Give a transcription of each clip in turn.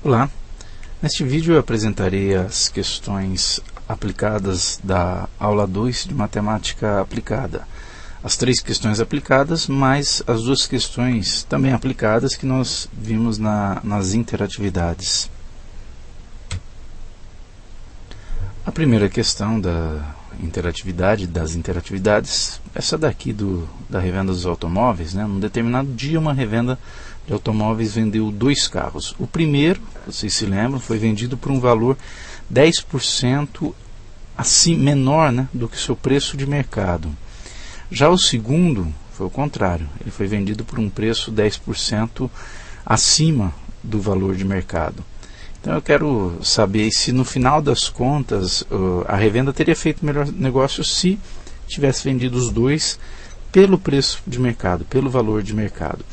Olá, neste vídeo eu apresentarei as questões aplicadas da aula 2 de matemática aplicada. As 3 questões aplicadas, mais as 2 questões também aplicadas que nós vimos nas interatividades. A primeira questão das interatividades, essa daqui da revenda dos automóveis, né? Num determinado dia uma revenda de automóveis vendeu 2 carros. O primeiro, vocês se lembram, foi vendido por um valor 10% assim, menor, né, do que o seu preço de mercado. Já o segundo foi o contrário, ele foi vendido por um preço 10% acima do valor de mercado. Então eu quero saber se no final das contas a revenda teria feito melhor negócio se tivesse vendido os 2 pelo preço de mercado, pelo valor de mercado.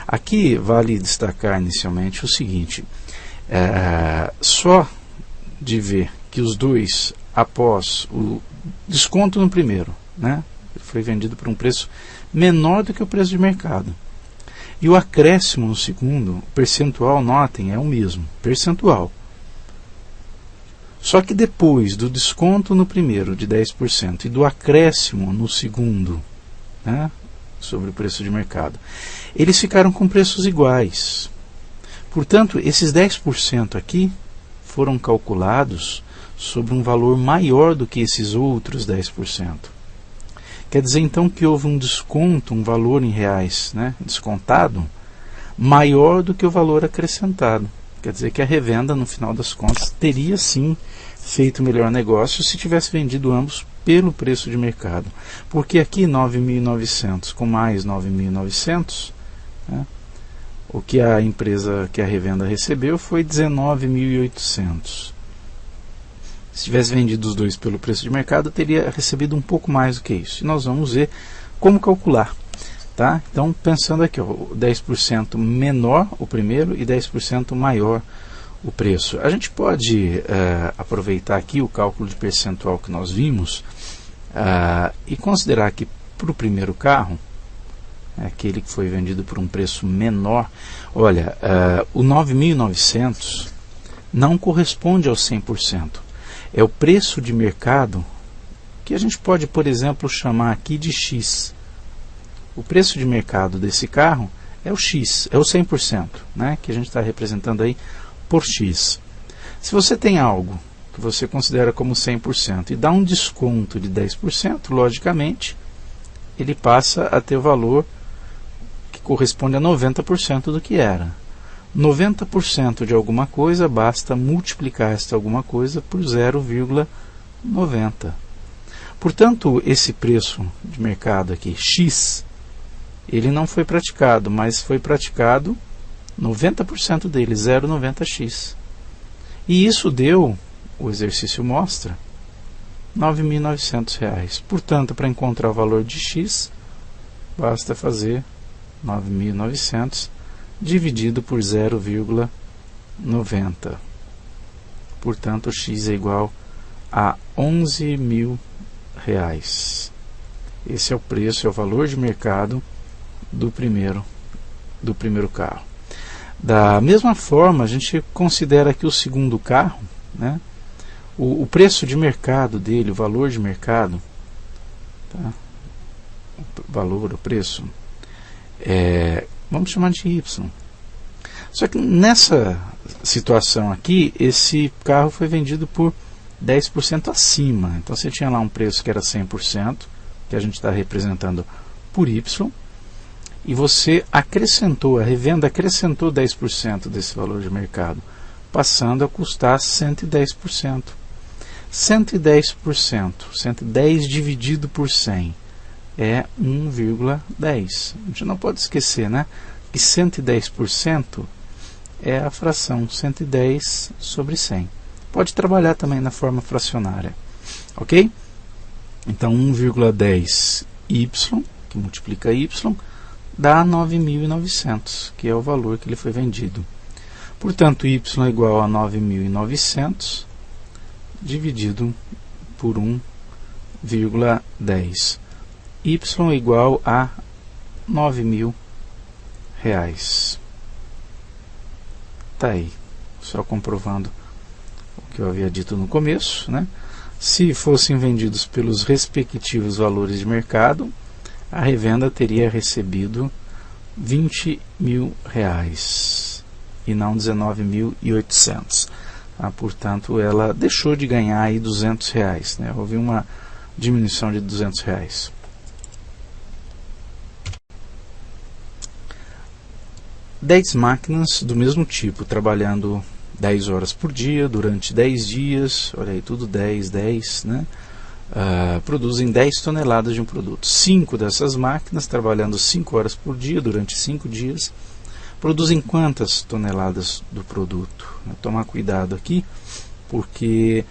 Aqui vale destacar inicialmente o seguinte, só de ver que os 2, após o desconto no primeiro, né, foi vendido por um preço menor do que o preço de mercado. E o acréscimo no segundo, o percentual, notem, é o mesmo, percentual. Só que depois do desconto no primeiro de 10% e do acréscimo no segundo, né, sobre o preço de mercado, eles ficaram com preços iguais. Portanto, esses 10% aqui foram calculados sobre um valor maior do que esses outros 10%. Quer dizer então que houve um desconto, um valor em reais, né, descontado, maior do que o valor acrescentado. Quer dizer que a revenda, no final das contas, teria sim feito melhor negócio se tivesse vendido ambos pelo preço de mercado. Porque aqui 9.900 com mais 9.900, né, o que a empresa, que a revenda recebeu foi 19.800. Se tivesse vendido os 2 pelo preço de mercado, teria recebido um pouco mais do que isso. E nós vamos ver como calcular. Tá? Então, pensando aqui, ó, 10% menor o primeiro e 10% maior o preço. A gente pode aproveitar aqui o cálculo de percentual que nós vimos e considerar que para o primeiro carro, aquele que foi vendido por um preço menor, olha, o 9.900 não corresponde ao 100%. É o preço de mercado que a gente pode, por exemplo, chamar aqui de X. O preço de mercado desse carro é o X, é o 100%, né, que a gente está representando aí por X. Se você tem algo que você considera como 100% e dá um desconto de 10%, logicamente, ele passa a ter o valor que corresponde a 90% do que era. 90% de alguma coisa, basta multiplicar esta alguma coisa por 0,90. Portanto, esse preço de mercado aqui, X, ele não foi praticado, mas foi praticado 90% dele, 0,90x. E isso deu, o exercício mostra, R$ 9.900. Portanto, para encontrar o valor de x, basta fazer 9.900 dividido por 0,90. Portanto, x é igual a R$ 11.000. Esse é o preço, é o valor de mercado do primeiro carro. Da mesma forma, a gente considera aqui o segundo carro, né, o preço de mercado dele, o valor de mercado, tá, o preço, vamos chamar de Y. Só que nessa situação aqui, esse carro foi vendido por 10% acima. Então você tinha lá um preço que era 100%, que a gente está representando por Y, e você acrescentou, a revenda acrescentou 10% desse valor de mercado, passando a custar 110%. 110%, 110 dividido por 100 é 1,10. A gente não pode esquecer, né, que 110% é a fração 110 sobre 100. Pode trabalhar também na forma fracionária, ok? Então 1,10y, que multiplica y, dá 9.900, que é o valor que ele foi vendido. Portanto, y é igual a 9.900 dividido por 1,10. Y é igual a R$ 9.000. Tá aí. só comprovando o que eu havia dito no começo, né? Se fossem vendidos pelos respectivos valores de mercado, a revenda teria recebido R$20.000 e não 19.800. Portanto, ela deixou de ganhar aí R$200, né? Houve uma diminuição de R$200. Dez máquinas do mesmo tipo, trabalhando 10 horas por dia, durante 10 dias, olha aí, tudo 10, né? Produzem 10 toneladas de um produto. 5 dessas máquinas, trabalhando 5 horas por dia, durante 5 dias, produzem quantas toneladas do produto? Tomar cuidado aqui, porque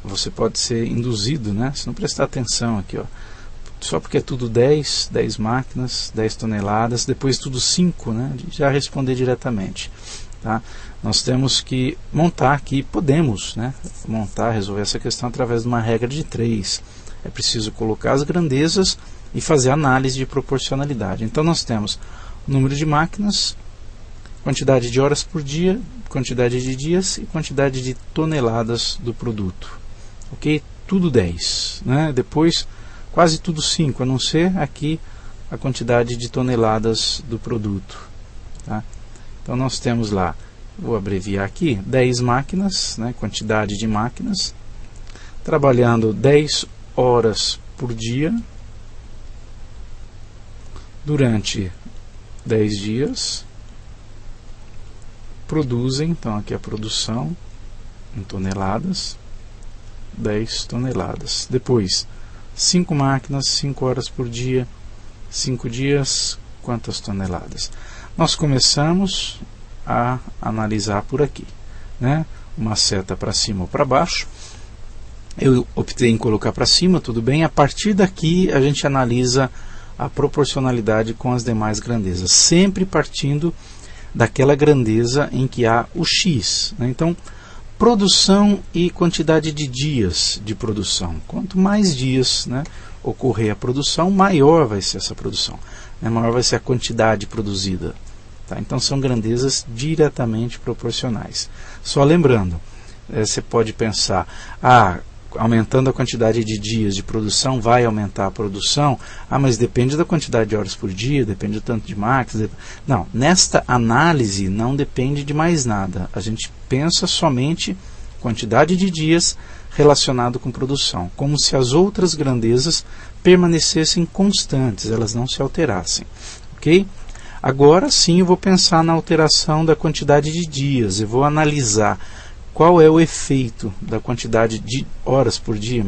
você pode ser induzido, né? Se não prestar atenção aqui, ó, só porque é tudo 10 máquinas, 10 toneladas, depois tudo 5, né? Já responder diretamente. Tá? Nós temos que montar aqui, podemos, né, resolver essa questão através de uma regra de 3. É preciso colocar as grandezas e fazer análise de proporcionalidade. Então nós temos número de máquinas, quantidade de horas por dia, quantidade de dias e quantidade de toneladas do produto. Ok? Tudo 10. Né? Depois quase tudo 5, a não ser aqui a quantidade de toneladas do produto. Tá? Então nós temos lá, vou abreviar aqui, 10 máquinas, né, quantidade de máquinas, trabalhando 10 horas por dia, durante 10 dias, produzem, então aqui a produção, em toneladas, 10 toneladas. Depois, 5 máquinas, 5 horas por dia, 5 dias, quantas toneladas? Nós começamos a analisar por aqui, né? Uma seta para cima ou para baixo. Eu optei em colocar para cima, tudo bem. A partir daqui a gente analisa a proporcionalidade com as demais grandezas, sempre partindo daquela grandeza em que há o X, né? Então, produção e quantidade de dias de produção. Quanto mais dias, né, ocorrer a produção, maior vai ser essa produção, né? Maior vai ser a quantidade produzida. Tá? Então são grandezas diretamente proporcionais. Só lembrando, você pode pensar, aumentando a quantidade de dias de produção, vai aumentar a produção, mas depende da quantidade de horas por dia, depende do tanto de máquinas. Não, nesta análise não depende de mais nada. A gente pensa somente quantidade de dias relacionado com produção, como se as outras grandezas permanecessem constantes, elas não se alterassem. Ok? Agora sim eu vou pensar na alteração da quantidade de dias, eu vou analisar qual é o efeito da quantidade de horas por dia,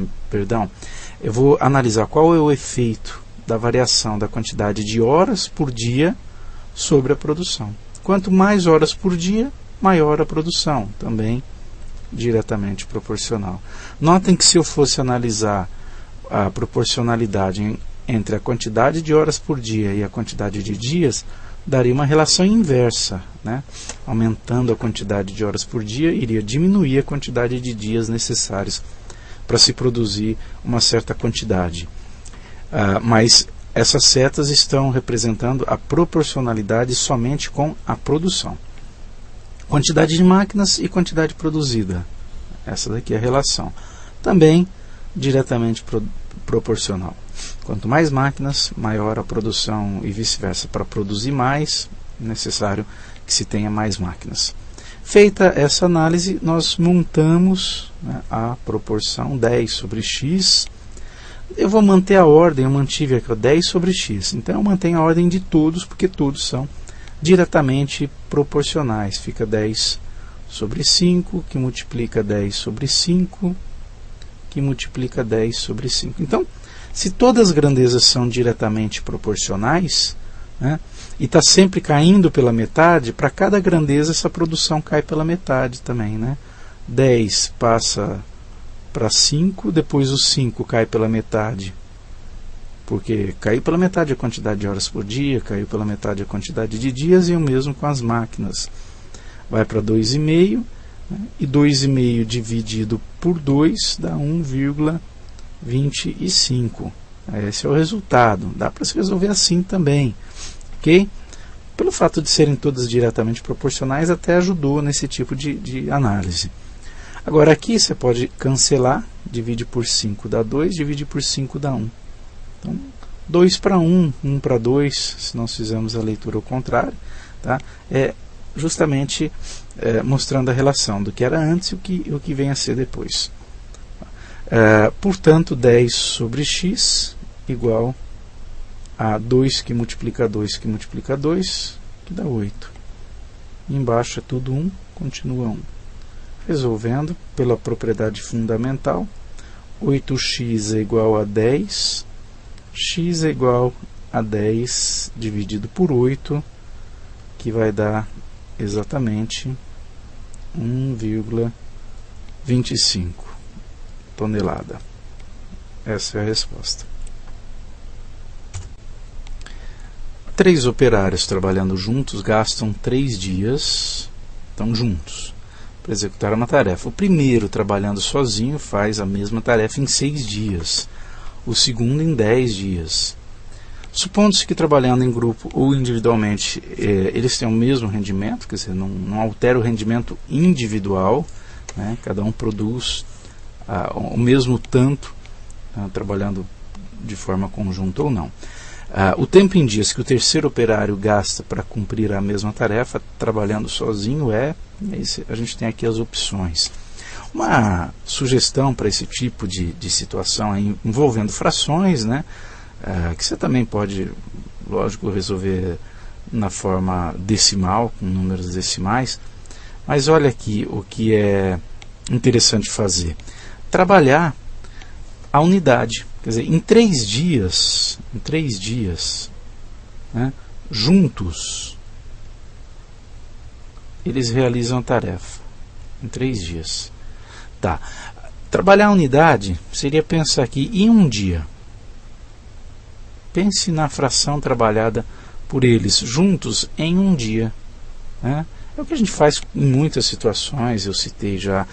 eu vou analisar qual é o efeito da variação da quantidade de horas por dia sobre a produção. Quanto mais horas por dia, maior a produção, também diretamente proporcional. Notem que se eu fosse analisar a proporcionalidade entre a quantidade de horas por dia e a quantidade de dias, daria uma relação inversa, né? Aumentando a quantidade de horas por dia, iria diminuir a quantidade de dias necessários para se produzir uma certa quantidade. Mas essas setas estão representando a proporcionalidade somente com a produção. Quantidade de máquinas e quantidade produzida. Essa daqui é a relação. Também diretamente proporcional. Quanto mais máquinas, maior a produção e vice-versa. Para produzir mais, é necessário que se tenha mais máquinas. Feita essa análise, nós montamos, né, a proporção 10 sobre x. Eu vou manter a ordem, eu mantive aqui 10 sobre x. Então eu mantenho a ordem de todos, porque todos são diretamente proporcionais. Fica 10 sobre 5, que multiplica 10 sobre 5, que multiplica 10 sobre 5. Então, se todas as grandezas são diretamente proporcionais, né, e está sempre caindo pela metade, para cada grandeza essa produção cai pela metade também. Né? 10 passa para 5, depois o 5 cai pela metade, porque caiu pela metade a quantidade de horas por dia, caiu pela metade a quantidade de dias, e o mesmo com as máquinas. Vai para 2,5, né, e 2,5 dividido por 2 dá 1,25. Esse é o resultado. Dá para se resolver assim também. Ok? Pelo fato de serem todas diretamente proporcionais, até ajudou nesse tipo de análise. Agora aqui você pode cancelar, divide por 5 dá 2, divide por 5 dá 1. Então, 2 para 1, 1 para 2, se nós fizermos a leitura ao contrário, tá? É justamente mostrando a relação do que era antes e o que vem a ser depois. Portanto, 10 sobre x igual a 2 que multiplica 2 que multiplica 2, que dá 8. Embaixo é tudo 1, continua 1. Resolvendo pela propriedade fundamental, 8x é igual a 10, x é igual a 10 dividido por 8, que vai dar exatamente 1,25 tonelada. Essa é a resposta. 3 operários trabalhando juntos gastam 3 dias, estão juntos, para executar uma tarefa. O primeiro, trabalhando sozinho, faz a mesma tarefa em 6 dias. O segundo em 10 dias. Supondo-se que trabalhando em grupo ou individualmente eles têm o mesmo rendimento, quer dizer, não altera o rendimento individual, né? Cada um produz o mesmo tanto, trabalhando de forma conjunta ou não. O tempo em dias que o terceiro operário gasta para cumprir a mesma tarefa, trabalhando sozinho, a gente tem aqui as opções. Uma sugestão para esse tipo de situação envolvendo frações, né, que você também pode, lógico, resolver na forma decimal, com números decimais, mas olha aqui o que é interessante fazer. Trabalhar a unidade. Quer dizer, em 3 dias, né, juntos, eles realizam a tarefa. Em 3 dias. Tá. Trabalhar a unidade seria pensar aqui em um dia. Pense na fração trabalhada por eles juntos em um dia. Né? É o que a gente faz em muitas situações. Eu citei já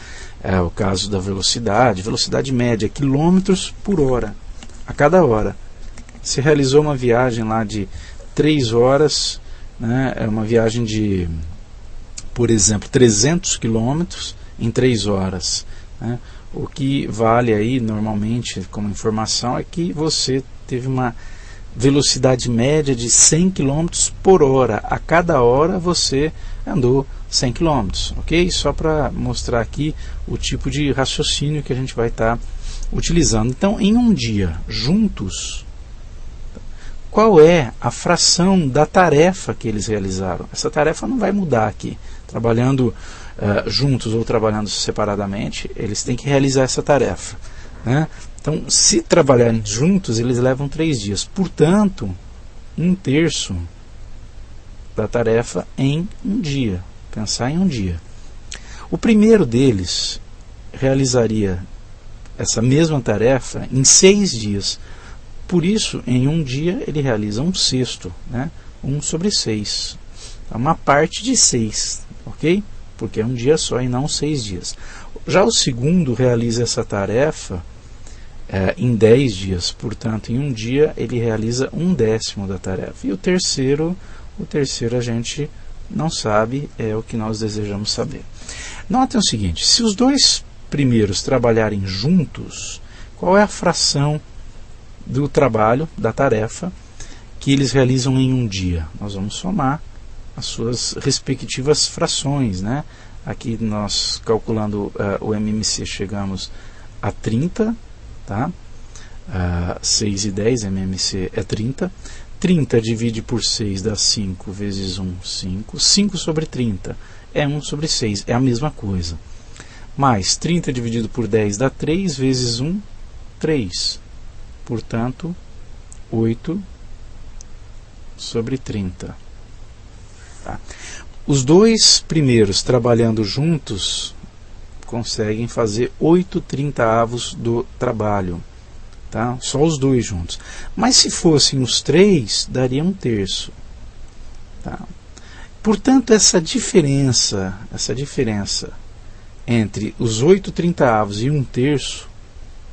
o caso da velocidade média, quilômetros por hora, a cada hora. Se realizou uma viagem lá de 3 horas, né, uma viagem de, por exemplo, 300 quilômetros em 3 horas. Né? O que vale aí, normalmente, como informação, é que você teve uma velocidade média de 100 km por hora. A cada hora você andou 100 km, ok? Só para mostrar aqui o tipo de raciocínio que a gente vai estar utilizando. Então, em um dia, juntos, qual é a fração da tarefa que eles realizaram? Essa tarefa não vai mudar aqui. Trabalhando juntos ou trabalhando separadamente, eles têm que realizar essa tarefa. Né? Então, se trabalharem juntos, eles levam 3 dias. Portanto, 1/3 da tarefa em um dia. Pensar em um dia. O primeiro deles realizaria essa mesma tarefa em 6 dias. Por isso, em um dia, ele realiza 1/6, né? 1 sobre 6. É uma parte de 6, ok? Porque é um dia só e não 6 dias. Já o segundo realiza essa tarefa em 10 dias. Portanto, em um dia, ele realiza 1/10 da tarefa. E o terceiro a gente não sabe, é o que nós desejamos saber. Notem o seguinte, se os dois primeiros trabalharem juntos, qual é a fração do trabalho, da tarefa, que eles realizam em um dia? Nós vamos somar as suas respectivas frações, né? Aqui nós, calculando o MMC, chegamos a 30, tá? 6 e 10, MMC é 30. 30 divide por 6 dá 5 vezes 1, 5. 5 sobre 30 é 1 sobre 6, é a mesma coisa. Mais 30 dividido por 10 dá 3 vezes 1, 3. Portanto, 8 sobre 30. Tá. Os dois primeiros trabalhando juntos conseguem fazer 8/30 do trabalho. Tá? Só os dois juntos. Mas se fossem os 3, daria 1/3. Tá? Portanto, essa diferença entre os 8/30 e 1/3,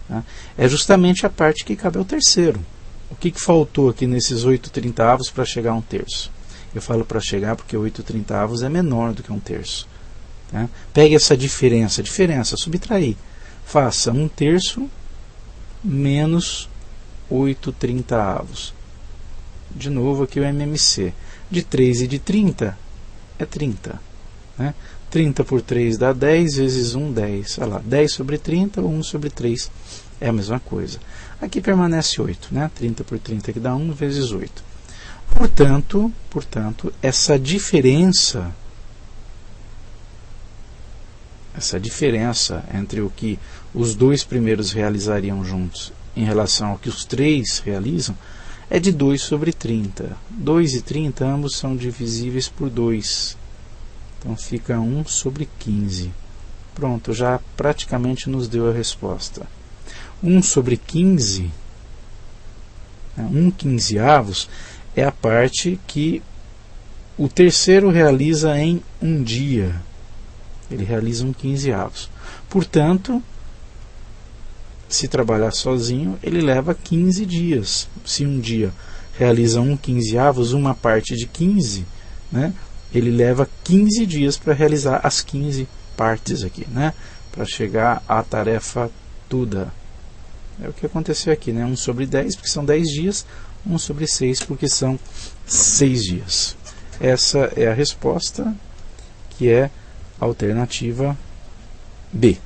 tá, é justamente a parte que cabe ao terceiro. O que faltou aqui nesses 8/30 para chegar a 1/3? Eu falo para chegar porque 8/30 é menor do que 1/3. Tá? Pegue essa diferença, subtrair. Faça 1/3 menos 8/30. De novo aqui o MMC. De 3 e de 30 é 30. Né? 30 por 3 dá 10, vezes 1, 10. Olha lá, 10 sobre 30, 1 sobre 3 é a mesma coisa. Aqui permanece 8. Né? 30 por 30 que dá 1, vezes 8. Portanto, essa diferença entre o que os dois primeiros realizariam juntos em relação ao que os três realizam é de 2 sobre 30. 2 e 30 ambos são divisíveis por 2. Então fica 1 sobre 15. Pronto, já praticamente nos deu a resposta. 1 sobre 15, 1/15 é a parte que o terceiro realiza em um dia. Ele realiza 1/15. Portanto, se trabalhar sozinho, ele leva 15 dias. Se um dia realiza 1/15, uma parte de 15, né, ele leva 15 dias para realizar as 15 partes aqui, né, para chegar à tarefa toda. É o que aconteceu aqui, né, 1 sobre 10, porque são 10 dias, 1 sobre 6, porque são 6 dias. Essa é a resposta, que é a alternativa B.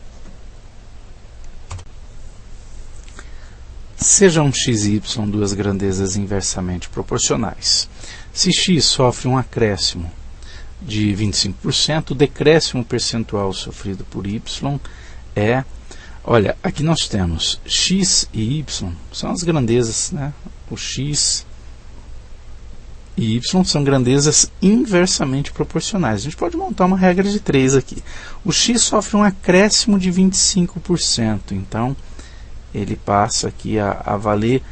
Sejam x e y duas grandezas inversamente proporcionais. Se x sofre um acréscimo de 25%, o decréscimo percentual sofrido por y é... Olha, aqui nós temos x e y, são as grandezas, né? O x e y são grandezas inversamente proporcionais. A gente pode montar uma regra de 3 aqui. O x sofre um acréscimo de 25%, então ele passa aqui a valer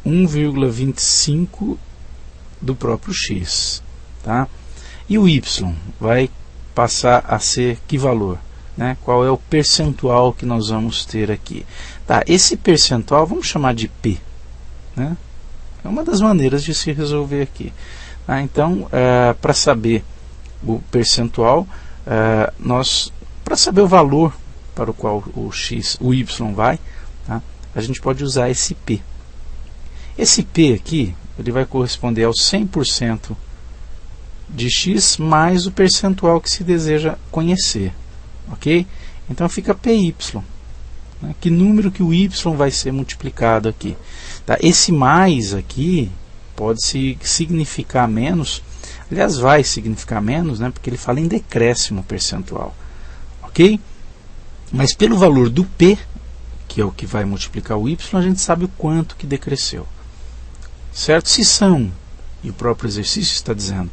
1,25 do próprio x. Tá? E o y vai passar a ser que valor? Né? Qual é o percentual que nós vamos ter aqui? Tá, esse percentual vamos chamar de P. Né? É uma das maneiras de se resolver aqui. Tá? Então, para saber o percentual, para saber o valor para o qual o y vai, tá? A gente pode usar esse P. Esse P aqui, ele vai corresponder ao 100% de x mais o percentual que se deseja conhecer. Ok? Então fica PY. Né? Que número que o y vai ser multiplicado aqui. Tá? Esse mais aqui pode significar menos. Aliás, vai significar menos, né? Porque ele fala em decréscimo percentual. Ok? Mas pelo valor do P, que é o que vai multiplicar o y, a gente sabe o quanto que decresceu. Certo? Se são, e o próprio exercício está dizendo,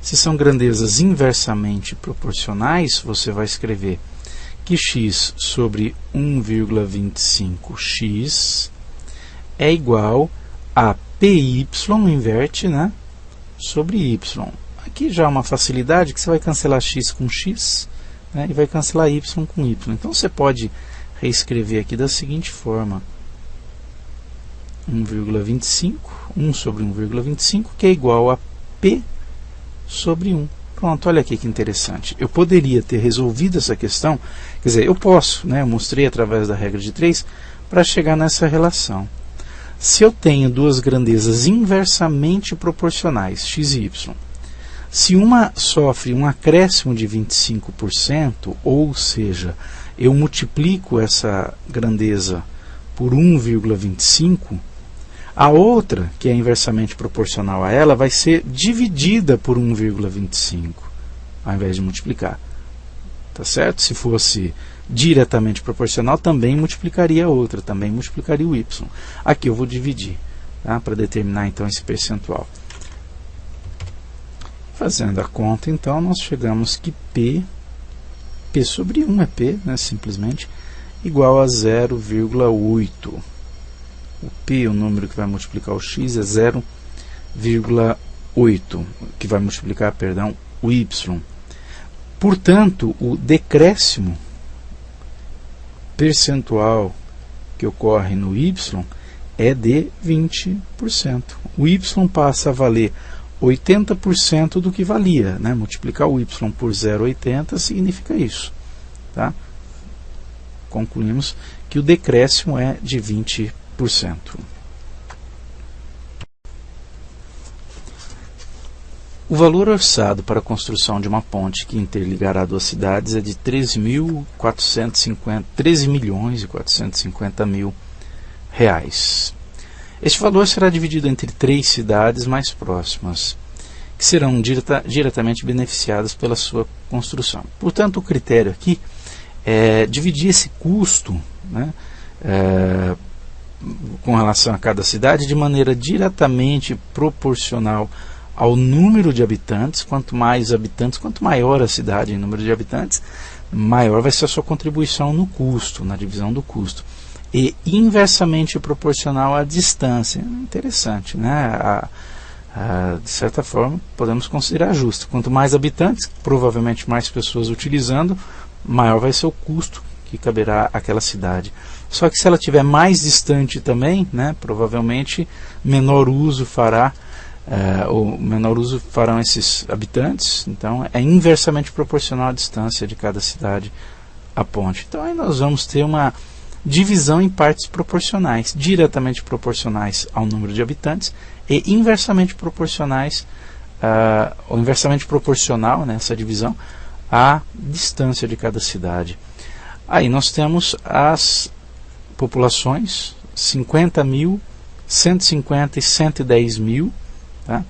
se são grandezas inversamente proporcionais, você vai escrever que x sobre 1,25x é igual a PY, inverte, né, sobre y. Aqui já é uma facilidade que você vai cancelar x com x, né, e vai cancelar y com y. Então você pode reescrever aqui da seguinte forma: 1,25, 1 sobre 1,25, que é igual a P sobre 1. Pronto, olha aqui que interessante. Eu poderia ter resolvido essa questão, quer dizer, eu posso, né, eu mostrei através da regra de 3, para chegar nessa relação. Se eu tenho duas grandezas inversamente proporcionais, x e y, se uma sofre um acréscimo de 25%, ou seja, eu multiplico essa grandeza por 1,25, a outra, que é inversamente proporcional a ela, vai ser dividida por 1,25, ao invés de multiplicar. Tá certo? Se fosse diretamente proporcional, também multiplicaria a outra, também multiplicaria o y. Aqui eu vou dividir, tá? Para determinar então esse percentual. Fazendo a conta, então, nós chegamos que P sobre 1 é P, né, simplesmente, igual a 0,8. O P, o número que vai multiplicar o x, é 0,8, que vai multiplicar, perdão, o y. Portanto, o decréscimo percentual que ocorre no y é de 20%. O y passa a valer 80% do que valia, né? Multiplicar o y por 0,80 significa isso, tá? Concluímos que o decréscimo é de 20%. O valor orçado para a construção de uma ponte que interligará duas cidades é de 13.450.000 reais. Este valor será dividido entre 3 cidades mais próximas, que serão diretamente beneficiadas pela sua construção. Portanto, o critério aqui é dividir esse custo, né, com relação a cada cidade de maneira diretamente proporcional ao número de habitantes. Quanto mais habitantes, quanto maior a cidade em número de habitantes, maior vai ser a sua contribuição no custo, na divisão do custo. E inversamente proporcional à distância. Interessante, né? De certa forma, podemos considerar justo. Quanto mais habitantes, provavelmente mais pessoas utilizando, maior vai ser o custo que caberá àquela cidade. Só que se ela estiver mais distante também, né, provavelmente menor uso farão esses habitantes. Então é inversamente proporcional à distância de cada cidade à ponte. Então aí nós vamos ter uma divisão em partes proporcionais, diretamente proporcionais ao número de habitantes e inversamente proporcionais, ou inversamente proporcional, né, essa divisão, à distância de cada cidade. Aí nós temos as populações, 50.000, 150 e 110 mil, tá?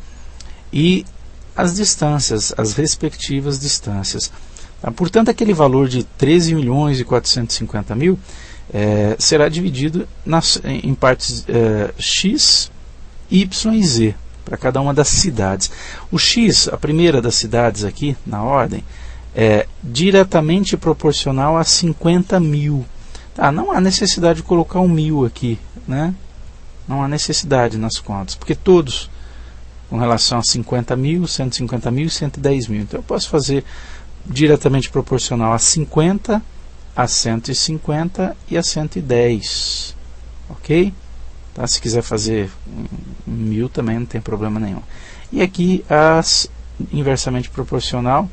E as distâncias, as respectivas distâncias. Tá? Portanto, aquele valor de 13.450.000 será dividido em partes x, y e z, para cada uma das cidades. O x, a primeira das cidades aqui, na ordem, é diretamente proporcional a 50.000. Tá? Não há necessidade de colocar 1.000 aqui, né? Não há necessidade nas contas, porque todos com relação a 50.000, 150.000 e 110.000. Então eu posso fazer diretamente proporcional a 50, a 150 e a 110, ok? Tá? Se quiser fazer 1.000 também não tem problema nenhum. E aqui as inversamente proporcional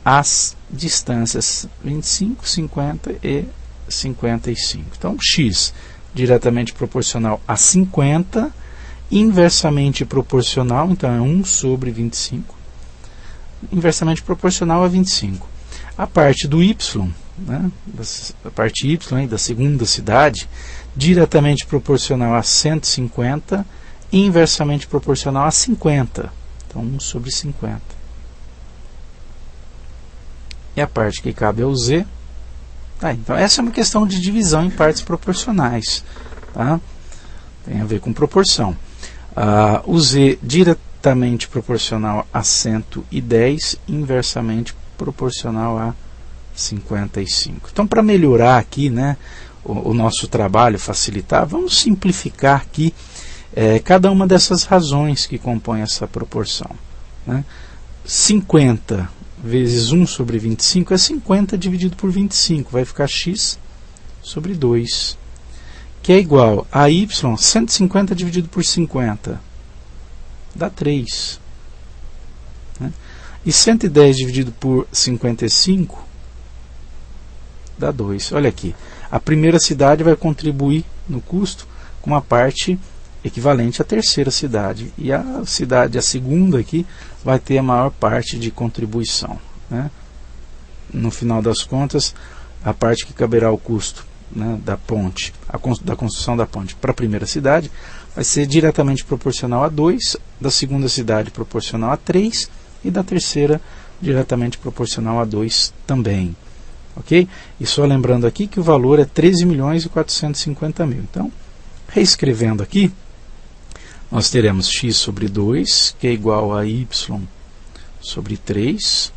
às distâncias 25, 50 e 55. Então x diretamente proporcional a 50, inversamente proporcional, então é 1 sobre 25, inversamente proporcional a 25. A parte do y, né, a parte y da segunda cidade, diretamente proporcional a 150, inversamente proporcional a 50, então 1 sobre 50. E a parte que cabe ao z, então essa é uma questão de divisão em partes proporcionais, tá? Tem a ver com proporção. O z diretamente proporcional a 110, inversamente proporcional a 55. Então, para melhorar aqui, né, o nosso trabalho, facilitar, vamos simplificar aqui cada uma dessas razões que compõem essa proporção, né? 50 vezes 1 sobre 25 é 50 dividido por 25, vai ficar x sobre 2, que é igual a y, 150 dividido por 50, dá 3. Né? E 110 dividido por 55, dá 2. Olha aqui, a primeira cidade vai contribuir no custo com uma parte equivalente à terceira cidade, e a segunda aqui, vai ter a maior parte de contribuição, né? No final das contas, a parte que caberá ao custo, né, da ponte, da construção da ponte para a primeira cidade, vai ser diretamente proporcional a 2, da segunda cidade proporcional a 3, e da terceira diretamente proporcional a 2 também. Ok? E só lembrando aqui que o valor é 13.450.000. Então, reescrevendo aqui, nós teremos x sobre 2, que é igual a y sobre 3,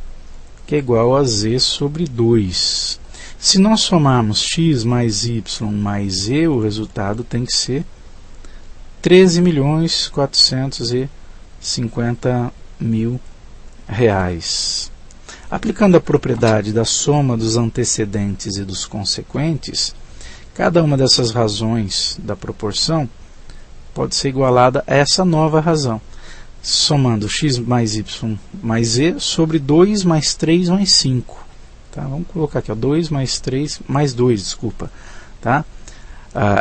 que é igual a z sobre 2. Se nós somarmos x mais y mais z, o resultado tem que ser 13.450.000 reais. Aplicando a propriedade da soma dos antecedentes e dos consequentes, cada uma dessas razões da proporção pode ser igualada a essa nova razão. somando x mais y mais z sobre 2 mais 3 mais 5. Tá? Vamos colocar aqui, ó, 2 mais 3 mais 2, desculpa. Tá?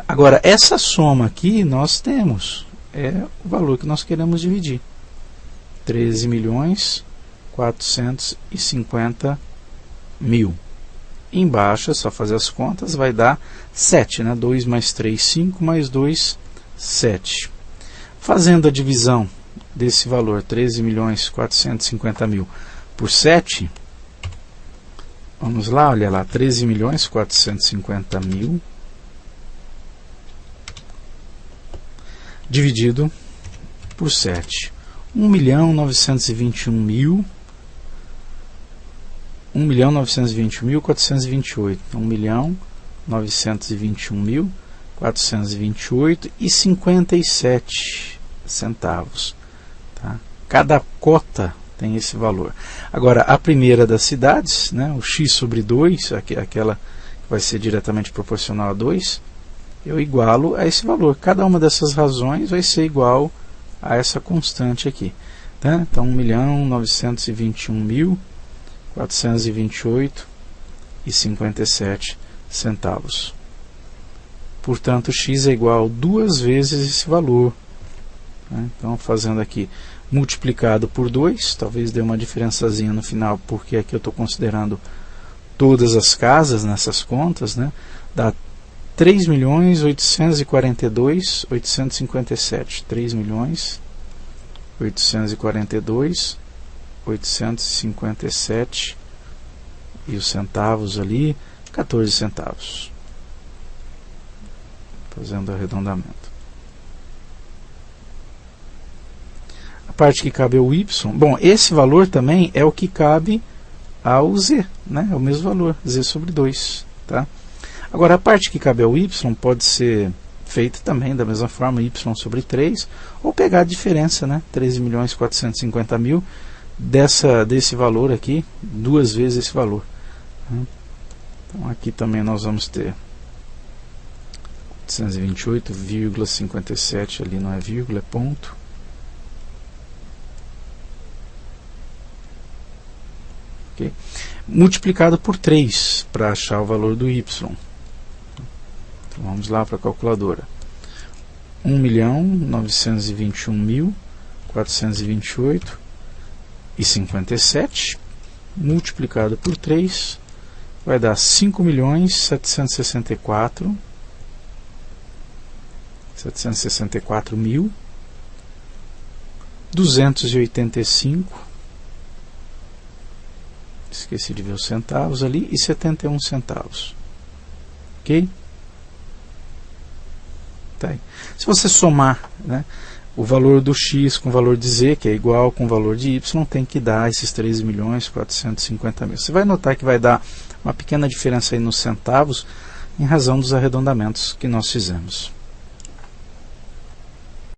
Agora, essa soma aqui nós temos, é o valor que nós queremos dividir. 13.450.000. Embaixo, é só fazer as contas, vai dar 7, né? 2 mais 3, 5, mais 2, 7. Fazendo a divisão desse valor, 13.450.000 por 7, vamos lá, olha lá, 13.450.000 dividido por 7. 1.921.000, 1.921.428. 1.921.428 e 57 centavos. Tá? Cada cota tem esse valor. Agora, a primeira das cidades, né, o x sobre 2, aquela que vai ser diretamente proporcional a 2, eu igualo a esse valor. Cada uma dessas razões vai ser igual a essa constante aqui. Tá? Então, 1.921.428 e 57 centavos. Portanto, x é igual a 2 vezes esse valor. Tá? Então, fazendo aqui multiplicado por 2, talvez dê uma diferençazinha no final, porque aqui eu estou considerando todas as casas nessas contas, né? Dá 3.842.857. 3.842.857 e os centavos ali, 14 centavos. Fazendo arredondamento. A parte que cabe ao y, bom, esse valor também é o que cabe ao z, né? É o mesmo valor, z sobre 2, tá? Agora, a parte que cabe ao y pode ser feita também da mesma forma, y sobre 3, ou pegar a diferença, né? 13.450.000 desse valor aqui, 2 vezes esse valor. Então, aqui também nós vamos ter 828,57, ali não é vírgula, é ponto. Okay. Multiplicado por 3 para achar o valor do y. Então, vamos lá para a calculadora. 1.921.428 e 57 multiplicado por 3 vai dar 5.764.285, esqueci de ver os centavos ali, e 71 centavos. Ok? Tá aí. Se você somar, né, o valor do x com o valor de z, que é igual com o valor de y, tem que dar esses 13.450.000. Você vai notar que vai dar uma pequena diferença aí nos centavos, em razão dos arredondamentos que nós fizemos.